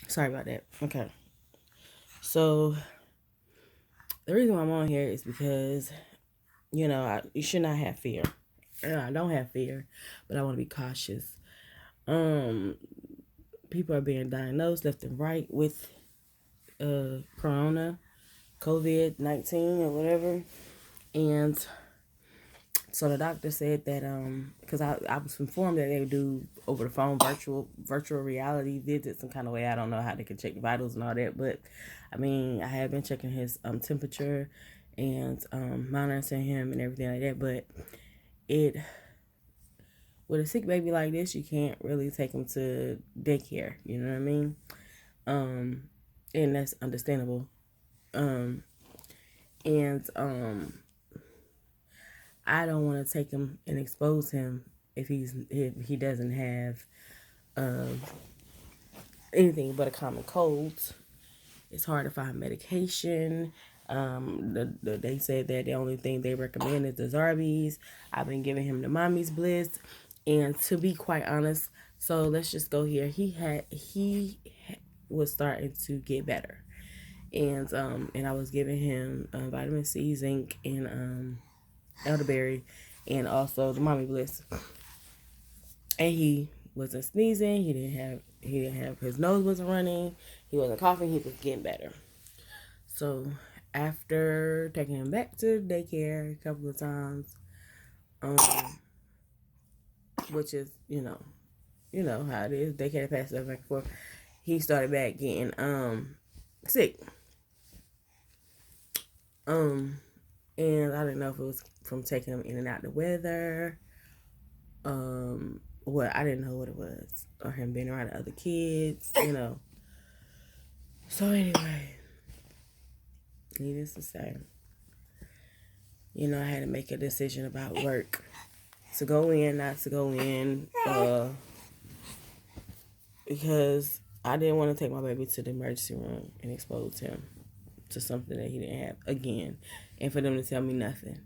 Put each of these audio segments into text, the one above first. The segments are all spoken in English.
Sorry about that. Okay. So the reason why I'm on here is because, you should not have fear. I don't have fear, but I want to be cautious. Um, People are being diagnosed left and right with corona, COVID-19 or whatever. And so the doctor said that because I was informed that they would do over the phone virtual reality visits some kind of way. I don't know how they can check the vitals and all that, but I mean I have been checking his temperature and monitoring him and everything like that. But it with a sick baby like this, you can't really take him to daycare. You know what I mean? Um, and that's understandable. Um, and I don't want to take him and expose him if he doesn't have um, anything but a common cold. It's hard to find medication. They said that the only thing they recommend is the Zarbees. I've been giving him the Mommy's Bliss, and to be quite honest, so let's just go here. Was starting to get better, and I was giving him vitamin C, zinc, and elderberry, and also the Mommy Bliss. And he wasn't sneezing. He didn't have his nose wasn't running. He wasn't coughing. He was getting better. So after taking him back to daycare a couple of times, um, which is you know how it is, daycare passes back and forth. He started back getting sick. Um, and I didn't know if it was from taking him in and out the weather. Well, I didn't know what it was, or him being around other kids. So anyway, needless to say, I had to make a decision about work. To go in, not to go in, because I didn't want to take my baby to the emergency room and expose him to something that he didn't have again, and for them to tell me nothing.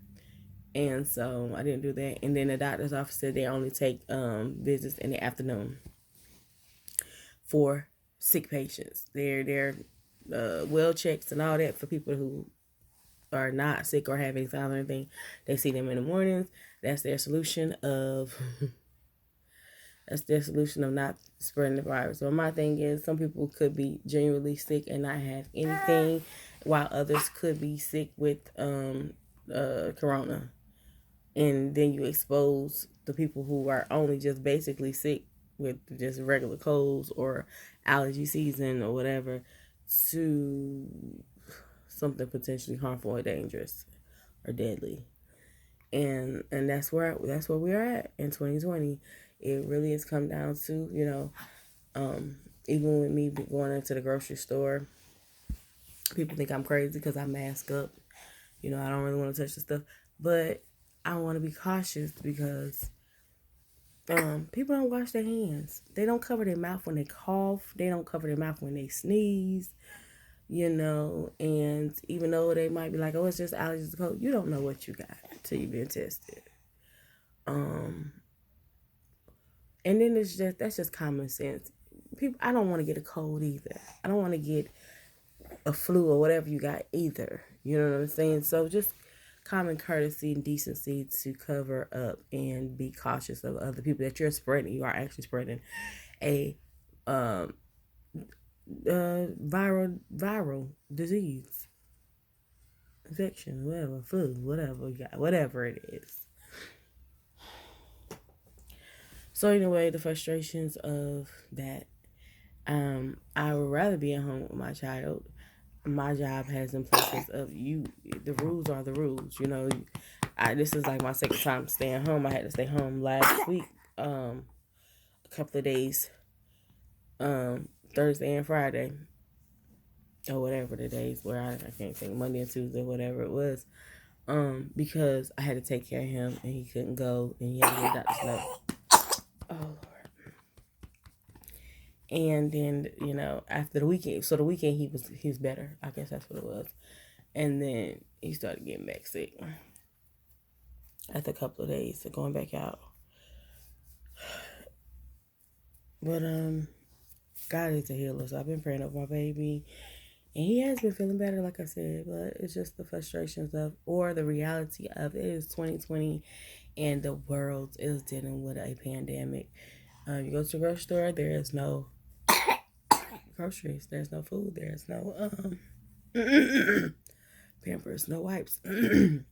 And so I didn't do that. And then the doctor's office said they only take visits in the afternoon for sick patients. They're well checks and all that for people who are not sick or have any signs or anything. They see them in the mornings. That's their solution of not spreading the virus. So my thing is, some people could be genuinely sick and not have anything, while others could be sick with corona. And then you expose the people who are only just basically sick with just regular colds or allergy season or whatever to something potentially harmful or dangerous or deadly. And that's where we're at in 2020. It really has come down to, even with me going into the grocery store, people think I'm crazy because I mask up. I don't really want to touch the stuff, but I want to be cautious because people don't wash their hands. They don't cover their mouth when they cough. They don't cover their mouth when they sneeze. And even though they might be like, oh, it's just allergies to cold, you don't know what you got until you've been tested. And then that's just common sense. People, I don't want to get a cold either. I don't want to get a flu or whatever you got either. You know what I'm saying? So just common courtesy and decency to cover up and be cautious of other people that you are actually spreading a viral disease, infection, whatever, flu, whatever you got, whatever it is. So anyway, the frustrations of that. I would rather be at home with my child. My job has implications of you. The rules are the rules. This is like my second time staying home. I had to stay home last week, a couple of days, Thursday and Friday, or whatever the days were. I can't think, Monday and Tuesday, whatever it was, because I had to take care of him and he couldn't go and he had to get a doctor's note. Oh Lord. And then, after the weekend, so the weekend he was better. I guess that's what it was. And then he started getting back sick after a couple of days of going back out. But God is a healer. So I've been praying over my baby. And he has been feeling better, like I said. But it's just the frustrations of, or the reality of, it is 2020 and the world is dealing with a pandemic. You go to the grocery store, there is no groceries. There's no food. There's no Pampers, no wipes, no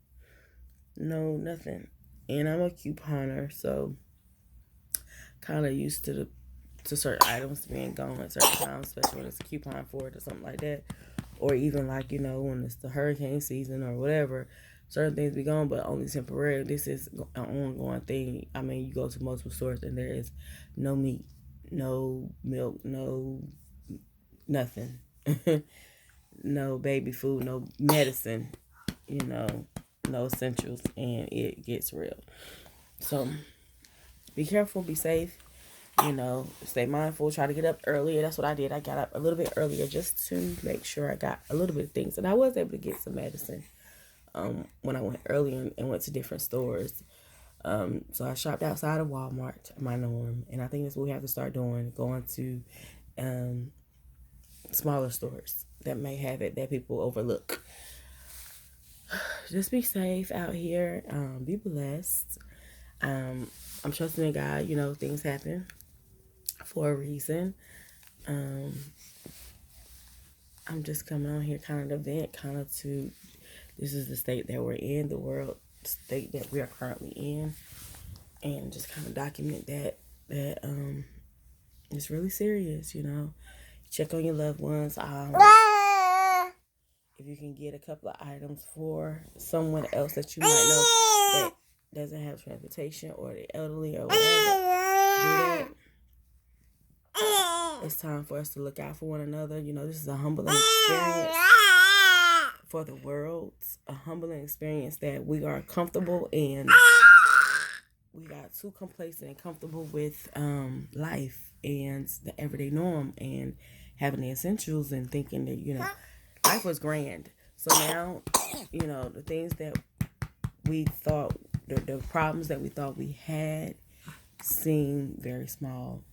nothing. And I'm a couponer, so kind of used to certain items being gone at certain times, especially when it's a coupon for it or something like that, or even like when it's the hurricane season or whatever. Certain things be gone, but only temporary. This is an ongoing thing. I mean, you go to multiple stores and there is no meat, no milk, no nothing, no baby food, no medicine, no essentials, and it gets real. So be careful, be safe, stay mindful, try to get up earlier. That's what I did. I got up a little bit earlier just to make sure I got a little bit of things. And I was able to get some medicine when I went earlier and went to different stores. So I shopped outside of Walmart, my norm. And I think that's what we have to start doing, going to smaller stores that may have it that people overlook. Just be safe out here. Be blessed. I'm trusting in God. Things happen for a reason. I'm just coming on here kind of to vent, kind of to, this is the state that we're in, the world state that we are currently in, and just kind of document that it's really serious, Check on your loved ones. If you can get a couple of items for someone else that you might know that doesn't have transportation, or the elderly or whatever, do that. It's time for us to look out for one another. This is a humbling experience for the world. A humbling experience that we are comfortable and we got too complacent and comfortable with life and the everyday norm and having the essentials and thinking that, life was grand. So now, the things that we thought, the problems that we thought we had seem very small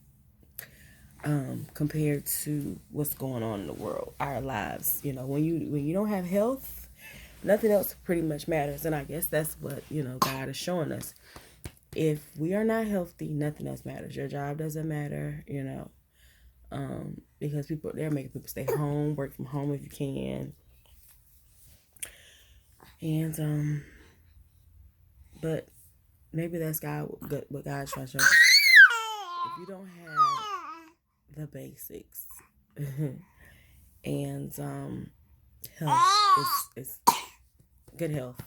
compared to what's going on in the world, our lives. When you don't have health, nothing else pretty much matters. And I guess that's what, God is showing us. If we are not healthy, nothing else matters. Your job doesn't matter, because they're making people stay home, work from home if you can. And but maybe that's what God's trying to show. If you don't have the basics and health, it's good health.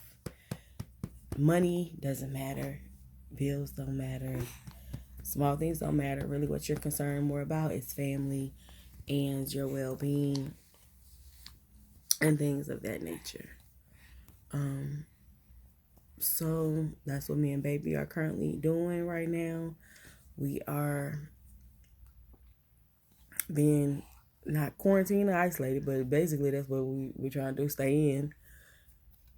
Money doesn't matter. Bills don't matter. Small things don't matter. Really, what you're concerned more about is family and your well-being and things of that nature. So that's what me and baby are currently doing right now. We are being not quarantined or isolated, but basically that's what we're trying to do, stay in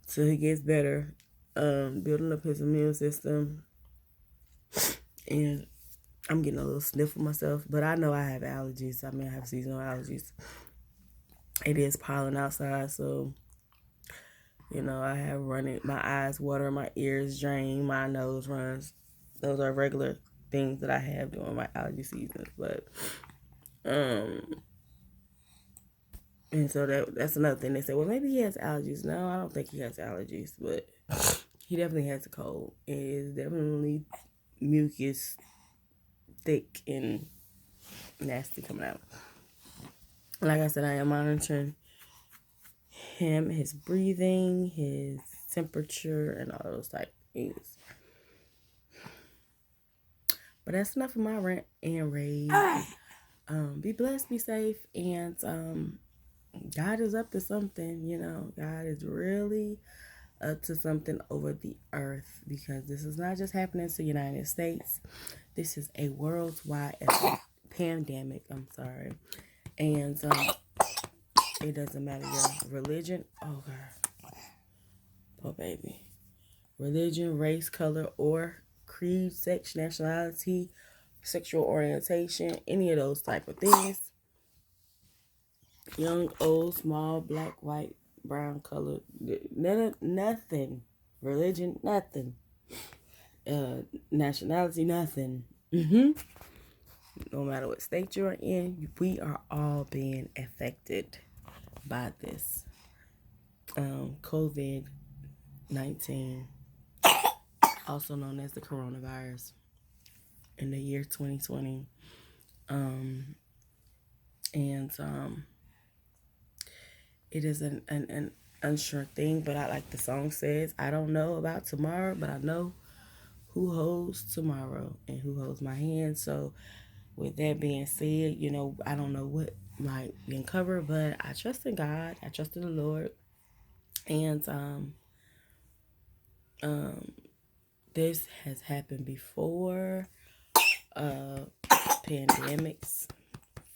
till he gets better. Building up his immune system. And I'm getting a little sniffle myself, but I know I have allergies. I have seasonal allergies. It is pollen outside, so I have running, my eyes water, my ears drain, my nose runs. Those are regular things that I have during my allergy seasons. But and so that's another thing. They say, well, maybe he has allergies. No, I don't think he has allergies, but he definitely has a cold. It is definitely mucus, thick and nasty coming out. Like I said, I am monitoring him, his breathing, his temperature, and all those type of things. But that's enough of my rant and rave. Be blessed, be safe, and God is up to something. God is really up to something over the earth, because this is not just happening to the United States. This is a worldwide pandemic. I'm sorry. And it doesn't matter your religion. Oh, God. Oh, baby. Religion, race, color, or creed, sex, nationality, sexual orientation, any of those type of things. Young, old, small, black, white, brown, colored, nothing. Religion, nothing. Nationality, nothing. No matter what state you're in, we are all being affected by this COVID-19, also known as the coronavirus, in the year 2020. It is an unsure thing, but like the song says, I don't know about tomorrow, but I know who holds tomorrow and who holds my hand. So with that being said, I don't know what might be uncovered, but I trust in God. I trust in the Lord. And this has happened before. Pandemics,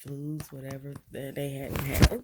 flus, whatever that they hadn't had.